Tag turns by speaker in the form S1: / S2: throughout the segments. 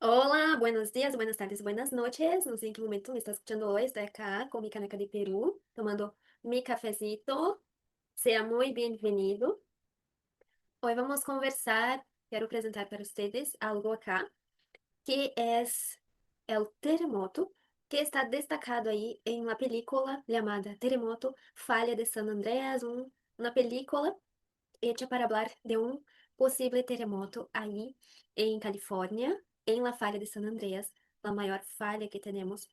S1: Hola, buenos días, buenas tardes, buenas noches. No sé en qué momento me está escuchando hoy. Estoy acá con mi caneca de Perú, tomando mi cafecito. Sea muy bienvenido. Hoy vamos a conversar. Quiero presentar para ustedes algo acá, que es el terremoto, que está destacado ahí en la película llamada Terremoto, Falha de San Andreas, una película hecha para hablar de un posible terremoto ahí en California, en la falla de San Andreas, la mayor falla que tenemos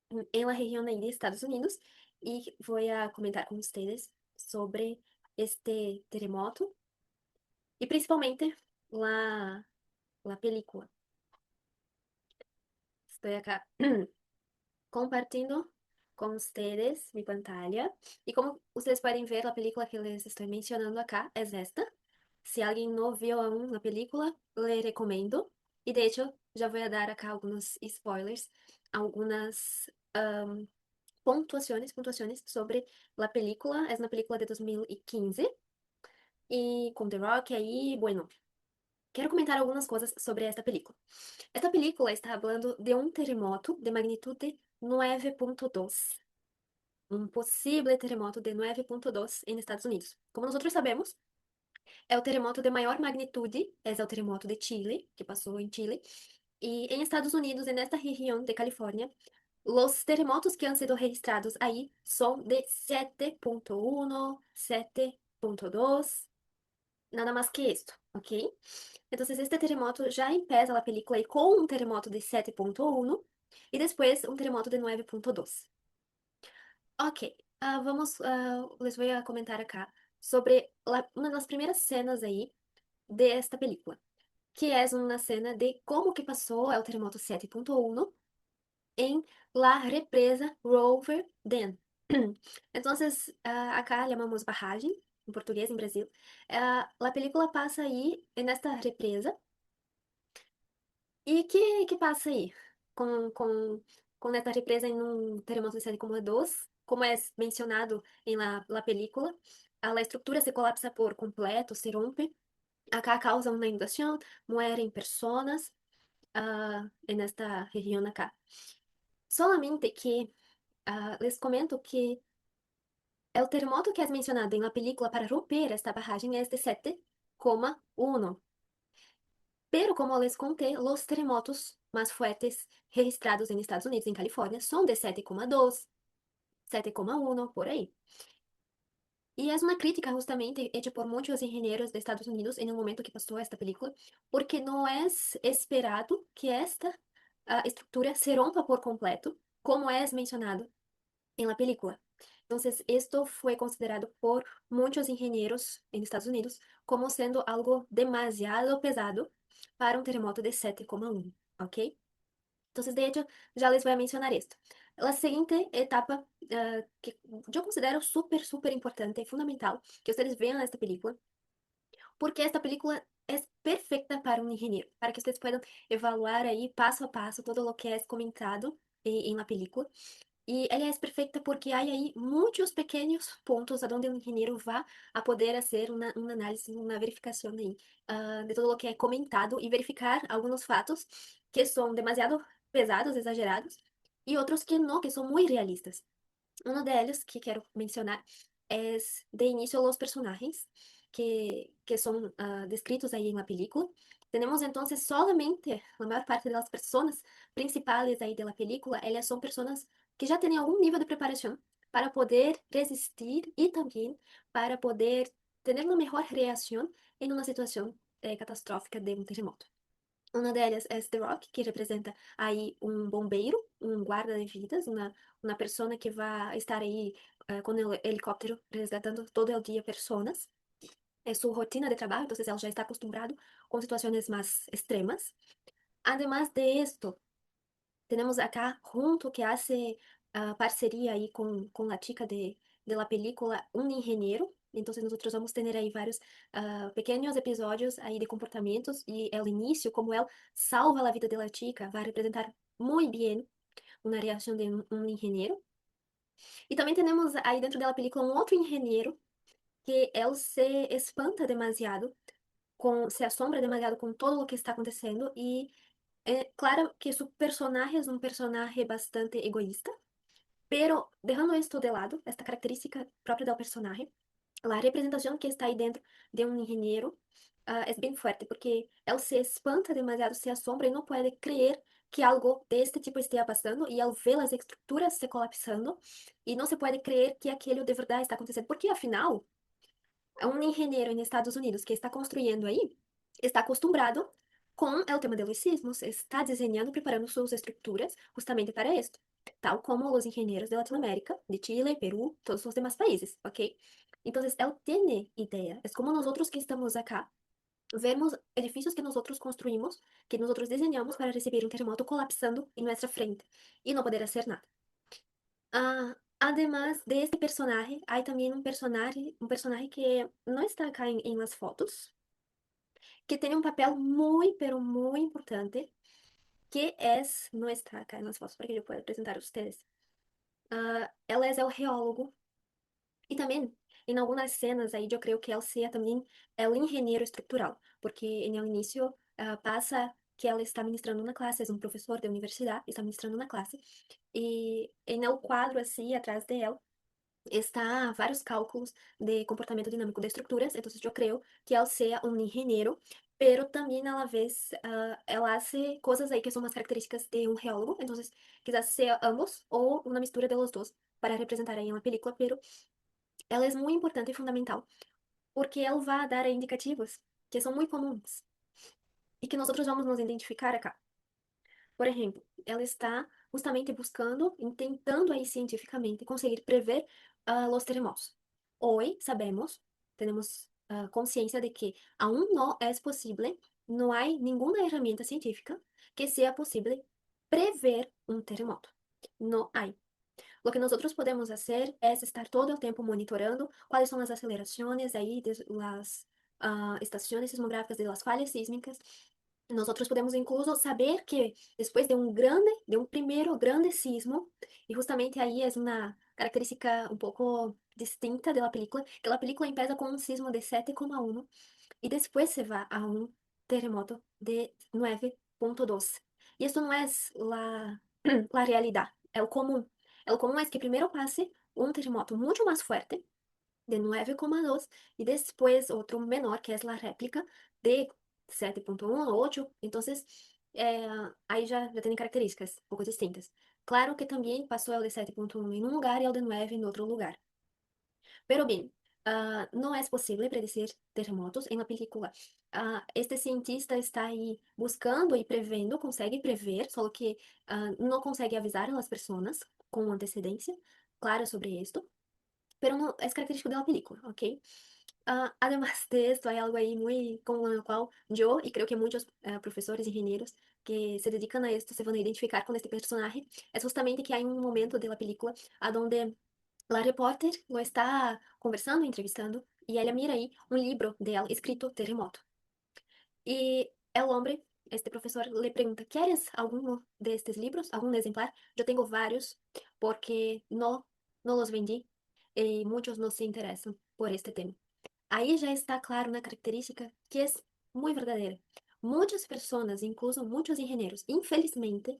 S1: en la región ahí de Estados Unidos. Y voy a comentar con ustedes sobre este terremoto y principalmente la película. Estoy acá compartiendo con ustedes mi pantalla. Y como ustedes pueden ver, la película que les estoy mencionando acá es esta. Si alguien no vio aún la película, le recomiendo. Y de hecho, ya voy a dar acá algunos spoilers, algunas puntuaciones sobre la película. Es una película de 2015 y con The Rock ahí, bueno, quiero comentar algunas cosas sobre esta película. Esta película está hablando de un terremoto de magnitude 9.2, un posible terremoto de 9.2 en Estados Unidos. Como nosotros sabemos, é o terremoto de maior magnitude, é o terremoto de Chile, que passou em Chile, e em Estados Unidos, en esta região de Califórnia, os terremotos que han sido registrados aí são de 7.1, 7.2, nada mais que isto, ok? Então, este terremoto já empieza a película aí com um terremoto de 7.1 e depois um terremoto de 9.2. Ok, les voy a comentar acá sobre uma das primeiras cenas aí de esta película, que é uma cena de como que passou o terremoto 7.1 em la represa Rover Dam. Então, acá chamamos barragem, em português, em Brasil. A película passa aí nesta represa. E que passa aí com esta represa em um terremoto de 7.2, como é mencionado em la película, a estrutura se colapsa por completo, se rompe. Acá causa uma inundação, mueren personas en esta región acá. Solamente que les comento que el terremoto que es mencionado en la película para romper esta barragem es de 7.1. Pero como les conté, los terremotos más fuertes registrados en Estados Unidos, en California, son de 7.2, 7.1, por ahí. Y es una crítica justamente hecha por muchos ingenieros de Estados Unidos en el momento que pasó esta película, porque no es esperado que esta estructura se rompa por completo, como es mencionado en la película. Entonces, esto fue considerado por muchos ingenieros en Estados Unidos como siendo algo demasiado pesado para un terremoto de 7.1, ¿ok? Entonces, de hecho, ya les voy a mencionar esto. La siguiente etapa que yo considero súper, súper importante y fundamental que ustedes vean esta película, porque esta película es perfecta para un ingeniero, para que ustedes puedan evaluar ahí paso a paso todo lo que es comentado en la película. E ela é perfeita porque há aí muitos pequenos pontos onde o engenheiro vai a poder fazer uma análise, uma verificação aí, de tudo o que é comentado e verificar alguns fatos que são demasiado pesados, exagerados, e outros que não, que são muito realistas. Um deles que quero mencionar é, de início, os personagens que são descritos aí na película. Temos então solamente a maior parte das pessoas principais aí da película, elas são pessoas que já têm algum nível de preparação para poder resistir e também para poder ter uma melhor reação em uma situação catastrófica de um terremoto. Uma delas é The Rock, que representa aí um bombeiro, um guarda de vidas, uma pessoa que vai estar aí com o helicóptero resgatando todo o dia pessoas. É sua rotina de trabalho, então ele já está acostumado com situações mais extremas. Además de esto, temos acá junto que hace parceria aí com a chica de la película, um engenheiro. Então, nós vamos ter aí vários pequenos episódios aí de comportamentos e o início, como ela salva a vida da chica, vai representar muito bem uma reação de um engenheiro. E também temos aí dentro da película um outro engenheiro que ele se espanta demasiado, se assombra demasiado com todo o que está acontecendo e Claro que su personaje es un personaje bastante egoísta, pero dejando esto de lado, esta característica propia del personaje, la representación que está ahí dentro de un ingeniero es bien fuerte, porque él se espanta demasiado, se asombra y no puede creer que algo de este tipo esté pasando, y él ve las estructuras se colapsando y no se puede creer que aquello de verdad está acontecendo, porque afinal, un ingeniero en Estados Unidos que está construyendo ahí está acostumbrado con el tema de los sismos, está diseñando, preparando sus estructuras justamente para esto, tal como los ingenieros de Latinoamérica, de Chile, Perú, todos los demás países, ¿ok? Entonces, él tiene idea, es como nosotros que estamos acá, vemos edificios que nosotros construimos, que nosotros diseñamos para recibir un terremoto colapsando en nuestra frente y no poder hacer nada. Además de este personaje, hay también un personaje que no está acá en las fotos, que tiene un papel muy, pero muy importante, que es, no está acá en las fotos para que yo pueda presentar a ustedes. Él es el geólogo y también en algunas escenas ahí yo creo que él sea también el ingeniero estructural, porque en el inicio pasa que él está ministrando una clase, es un profesor de universidad, está ministrando una clase, y en el cuadro así atrás de él está vários cálculos de comportamento dinámico de estructuras, entonces yo creo que él sea un ingeniero, pero también a la vez él hace cosas ahí que son más características de un geólogo, entonces quizás sea ambos o una mistura de los dos para representar ahí en la película, pero él es muy importante y fundamental porque él va a dar indicativos que son muy comuns y que nosotros vamos nos identificar acá. Por ejemplo, ela está justamente buscando, intentando aí cientificamente conseguir prever los terremotos. Hoy sabemos, tenemos consciência de que aún no es posible, no hay ninguna herramienta científica que sea posible prever un terremoto. No hay. Lo que nosotros podemos hacer es estar todo el tiempo monitorando cuáles son las aceleraciones ahí de las estaciones sismográficas de las fallas sísmicas. Nosotros podemos incluso saber que después de un primero grande sismo, y justamente ahí es una característica un poco distinta de la película, que la película empieza con un sismo de 7,1 y después se va a un terremoto de 9,12. Y esto no es la realidad, es el común. El común es que primero pase un terremoto mucho más fuerte, de 9,2, y después otro menor, que es la réplica, de 7,1 o 8. Entonces, ahí ya tienen características un poco distintas. Claro que también pasó el de 7,1 en un lugar y el de 9 en otro lugar. Pero bien, no es posible predecir terremotos en la película. Este cientista está ahí buscando y previendo, consegue prever, solo que no consegue avisar a las personas con antecedencia, claro, sobre esto. Pero no es característico de la película, ¿ok? Además de esto, hay algo ahí muy con lo cual yo, y creo que muchos profesores, ingenieros que se dedican a esto se van a identificar con este personaje, es justamente que hay un momento de la película a donde la reporter lo está conversando, entrevistando, y ella mira ahí un libro de él escrito Terremoto. Y el hombre, este profesor, le pregunta, ¿quieres alguno de estos libros? ¿Algún ejemplar? Yo tengo varios porque no los vendí y muchos no se interesan por este tema. Ahí ya está claro una característica que es muy verdadera. Muchas personas, incluso muchos ingenieros, infelizmente,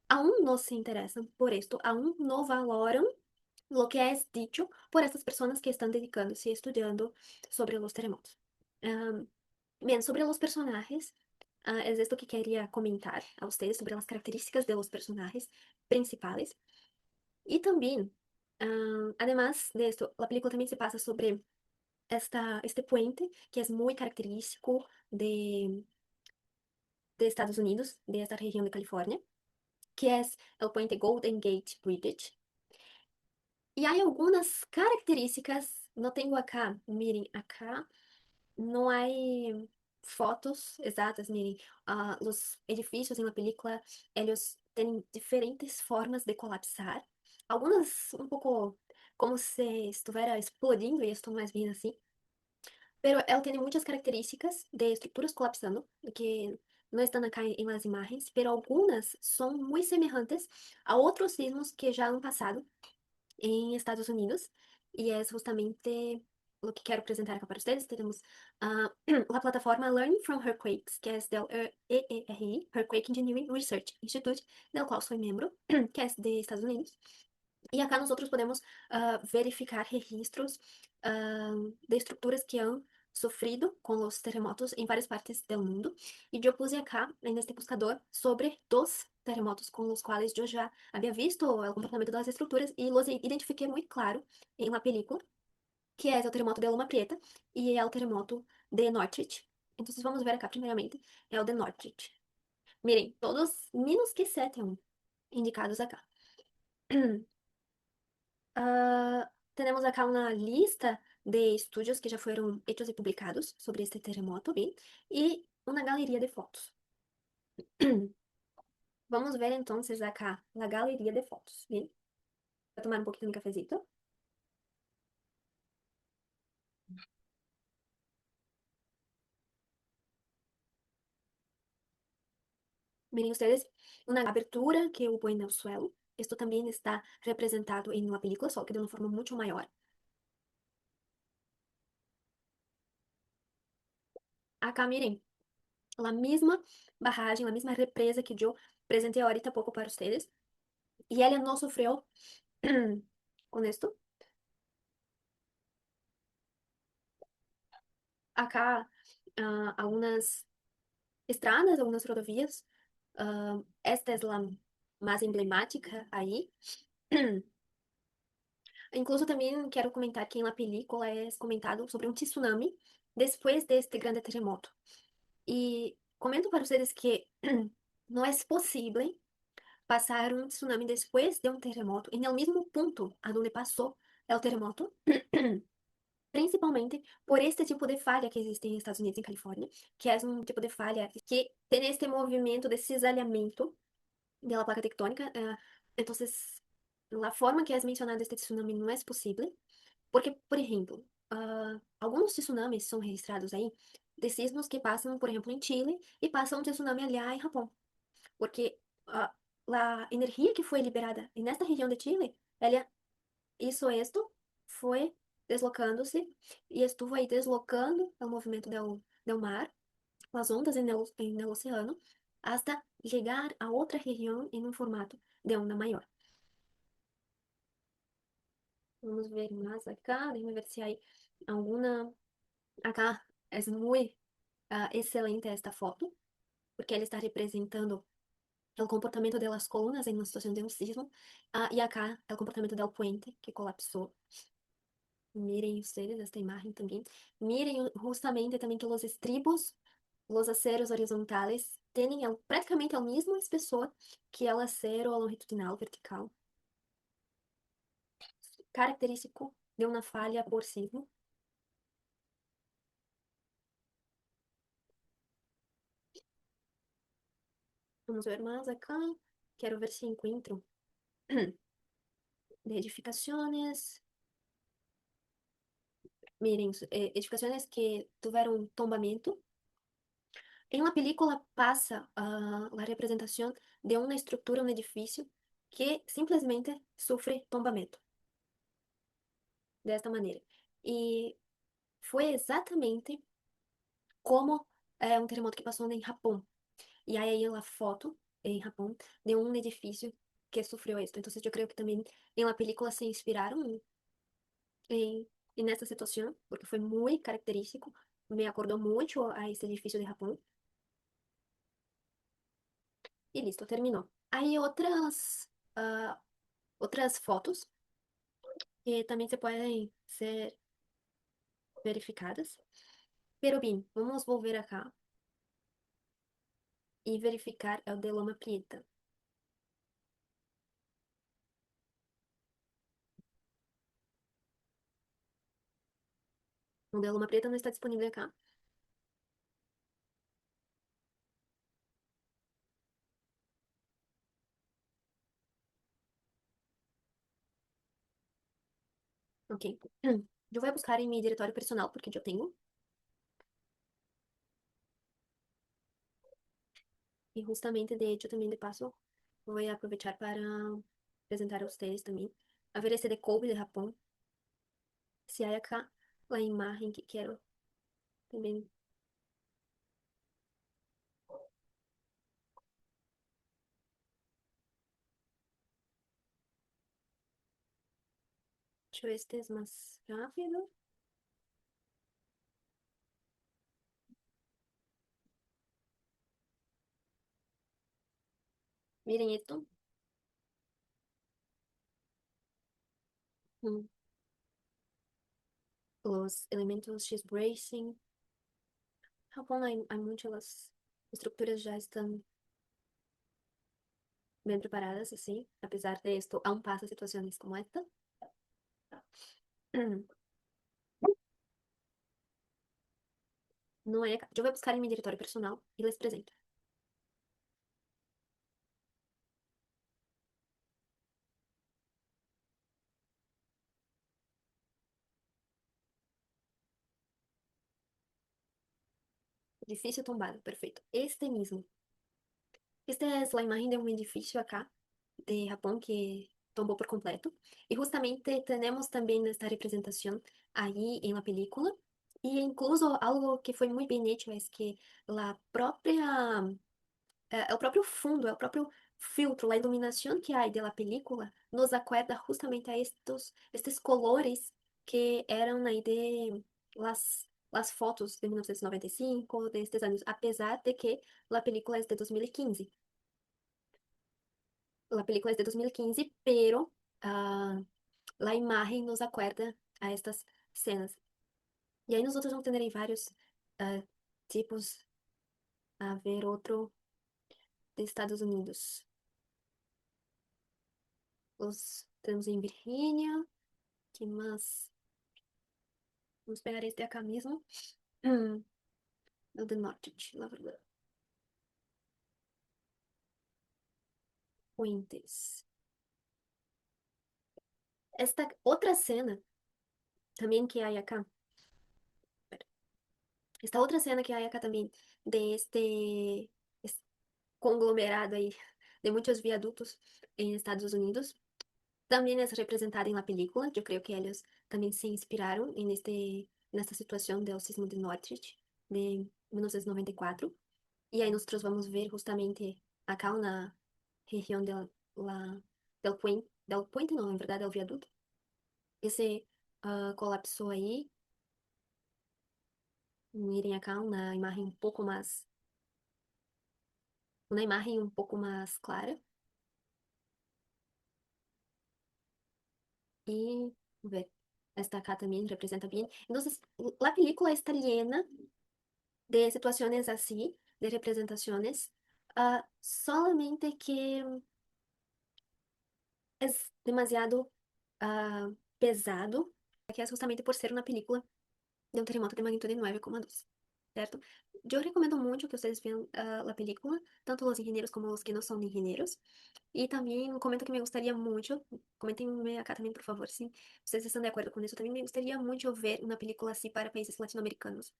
S1: aún no se interesan por esto, aún no valoran lo que es dicho por estas personas que están dedicándose y estudiando sobre los terremotos. Am, Bien, sobre los personajes, es esto que quería comentar a ustedes sobre las características de los personajes principales. Y también, además de esto, la película también se pasa sobre este puente que es muy característico de Estados Unidos, de esta región de California, que es el puente Golden Gate Bridge. Y hay algunas características, no tengo acá, miren, acá no hay fotos exatas, miren, los edificios en la película, ellos tienen diferentes formas de colapsar, algunas un poco como si estuviera explodiendo, y esto no es bien así, pero él tiene muchas características de estructuras colapsando que no están acá en las imágenes, pero algunas son muy semejantes a otros sismos que ya han pasado en Estados Unidos, y es justamente o que quero apresentar aqui para vocês, temos a plataforma Learning from Earthquakes, que é del EERI, Earthquake Engineering Research Institute, del qual sou membro, que é de Estados Unidos. E acá nós outros podemos verificar registros de estruturas que han sofrido com os terremotos em várias partes do mundo. E eu puse acá, neste buscador, sobre 2 terremotos com os quais eu já havia visto o comportamento das estruturas e os identifiquei muito claro em uma película, que é o terremoto de Loma Prieta e é o terremoto de Northridge. Então, vamos ver acá, primeiramente, é o de Northridge. Mirem, todos menos que 7 indicados acá. Tenemos acá una lista de estudios que ya fueron hechos y publicados sobre este terremoto, ¿bien? Y una galería de fotos. Vamos ver entonces acá la galería de fotos, ¿bien? Voy a tomar un poquito de mi cafecito. Miren ustedes, una abertura que hubo en el suelo. Esto también está representado en una película, solo que de una forma mucho mayor. Acá, miren, la misma barragem, la misma represa que yo presenté ahorita poco para ustedes. Y ella no sufrió con esto. Acá, algunas estradas, algunas rodovias. Esta es la más emblemática ahí. Incluso también quiero comentar que en la película es comentado sobre un tsunami después de este grande terremoto. Y comento para ustedes que no es posible pasar un tsunami después de un terremoto en el mismo punto a donde pasó el terremoto. Principalmente por este tipo de falha que existe em Estados Unidos e Califórnia, que é um tipo de falha que tem este movimento de cisalhamento da placa tectônica. Então, a forma que é mencionado este tsunami não é possível, porque, por exemplo, alguns tsunamis são registrados aí de sismos que passam, por exemplo, em Chile e passam um tsunami allá em Japão, porque a energia que foi liberada nesta região de Chile, ela hizo esto, fue deslocándose y estuvo ahí deslocando el movimiento del mar, las ondas en el océano, hasta llegar a otra región en un formato de onda mayor. Vamos ver más acá, déjame ver si hay alguna. Acá es muy excelente esta foto, porque ele está representando o comportamento das colunas em uma situação de um sismo, e acá é o comportamento do puente que colapsou. Miren ustedes esta imagen también. Miren justamente también que los estribos, los aceros horizontales, tienen prácticamente el mismo espesor que el acero longitudinal vertical, característico de una falla por sismo. Vamos ver más acá. Quiero ver si encuentro de edificaciones. Miren, edificaciones que tuvieron tombamento. En la película pasa la representación de una estructura, un edificio, que simplesmente sufre tombamento. Desta maneira. E foi exatamente como um terremoto que passou em Japão. E aí a foto em Japão de um edifício que sofreu isso. Então, eu creio que também em la película se inspiraram em nessa situação, porque foi muito característico, me acordou muito a esse edifício de Japão. E listo, terminou. Aí outras fotos que também se podem ser verificadas. Pero bem, vamos volver acá e verificar o de Loma Prieta. O de Loma Prieta não está disponível acá. Ok. Eu vou buscar em meu diretório personal, porque eu tenho. E justamente, de hecho, também de passo, vou aproveitar para apresentar a vocês também. A ver esse de Kobe, de Japão. Se há acá. la imagen que quiero también. Yo este es más rápido. Miren esto. Mm, Los elementos X-bracing. Japón hay muchas, las estructuras ya están bien preparadas, así. A pesar de esto, aún pasa situaciones como esta. No é, yo voy a buscar en mi directorio personal y les presento. Edifício tombado, perfecto. Este mismo. Esta es la imagen de un edificio acá de Japón que tombó por completo. Y justamente tenemos también esta representación ahí en la película. Y incluso algo que fue muy bien hecho es que la propia el próprio fundo, el próprio filtro, a iluminação que há da película nos acuerda justamente a estes colores que eram aí de las fotos de 1995, de estes anos, apesar de que a película é de 2015. A película é de 2015, pero a imagem nos acuerda a estas cenas. E aí nós outros vamos ter aí vários ah, tipos, a ver outro de Estados Unidos. Os temos em Virgínia, que mais? Vamos pegar este de acá mesmo. Hum, o de Norte, la verdad. Fuentes. Esta outra cena também que há acá, esta outra cena que há acá também, de este conglomerado aí de muitos viadutos em Estados Unidos, também é representada em la película. Eu creio que eles também se inspiraram nesta situação do sismo de Norte de 1994. E aí nós vamos ver justamente acá na região del puente não, em verdade é o viaduto, esse colapsou aí. Mirem acá uma imagem um pouco mais clara. E, ver, esta acá também representa bem. Então, a película está llena de situações assim, de representações, solamente que é demasiado pesado, que é justamente por ser uma película de un terremoto de magnitud 9,2, ¿cierto? Yo recomiendo mucho que ustedes vean la película, tanto los ingenieros como los que no son ingenieros. Y también comento que me gustaría mucho, coméntenme acá también, por favor, si ustedes están de acuerdo con eso. También me gustaría mucho ver una película así para países latinoamericanos,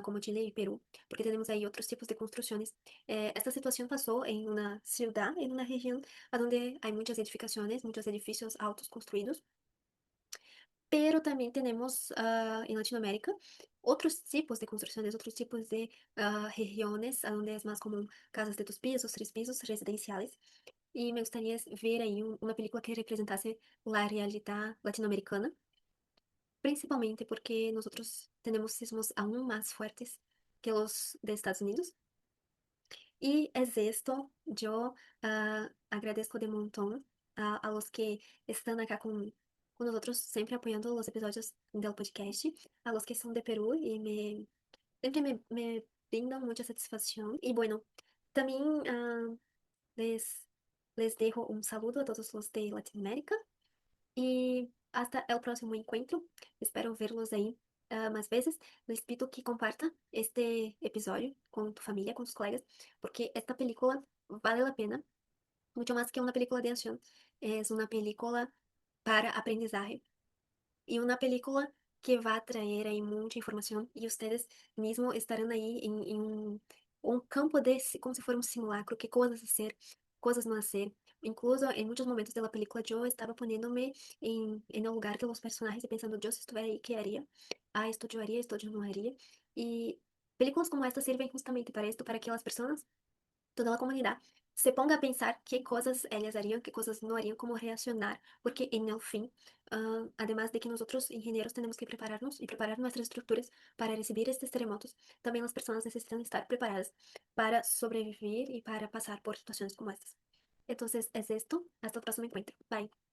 S1: como Chile y Perú, porque tenemos ahí otros tipos de construcciones. Esta situación pasó en una ciudad, en una región a donde hay muchas edificaciones, muchos edificios altos construidos. Pero también tenemos en Latinoamérica otros tipos de construcciones, otros tipos de regiones, a donde es más común casas de 2 pisos, 3 pisos, residenciales. Y me gustaría ver ahí una película que representase la realidad latinoamericana, principalmente porque nosotros tenemos sismos aún más fuertes que los de Estados Unidos. Y es esto, yo agradezco de montón a los que están acá con nosotros, siempre apoyando los episodios del podcast, a los que son de Perú y siempre me brindan mucha satisfacción. Y bueno, también les, les dejo un saludo a todos los de Latinoamérica y hasta el próximo encuentro. Espero verlos ahí más veces. Les pido que compartan este episodio con tu familia, con tus colegas, porque esta película vale la pena, mucho más que una película de acción. Es una película para aprendizaje y una película que va a traer ahí mucha información y ustedes mismos estarán ahí en un campo como si fuera un simulacro, qué cosas hacer, cosas no hacer. Incluso en muchos momentos de la película yo estaba poniéndome en el lugar de los personajes y pensando, yo si estuviera ahí, ¿qué haría? esto yo haría, esto yo no haría. Y películas como esta sirven justamente para esto, para que las personas, toda la comunidad, se ponga a pensar qué cosas ellas harían, qué cosas no harían, cómo reaccionar, porque en el fin, además de que nosotros ingenieros tenemos que prepararnos y preparar nuestras estructuras para recibir estos terremotos, también las personas necesitan estar preparadas para sobrevivir y para pasar por situaciones como estas. Entonces es esto, hasta el próximo encuentro. Bye.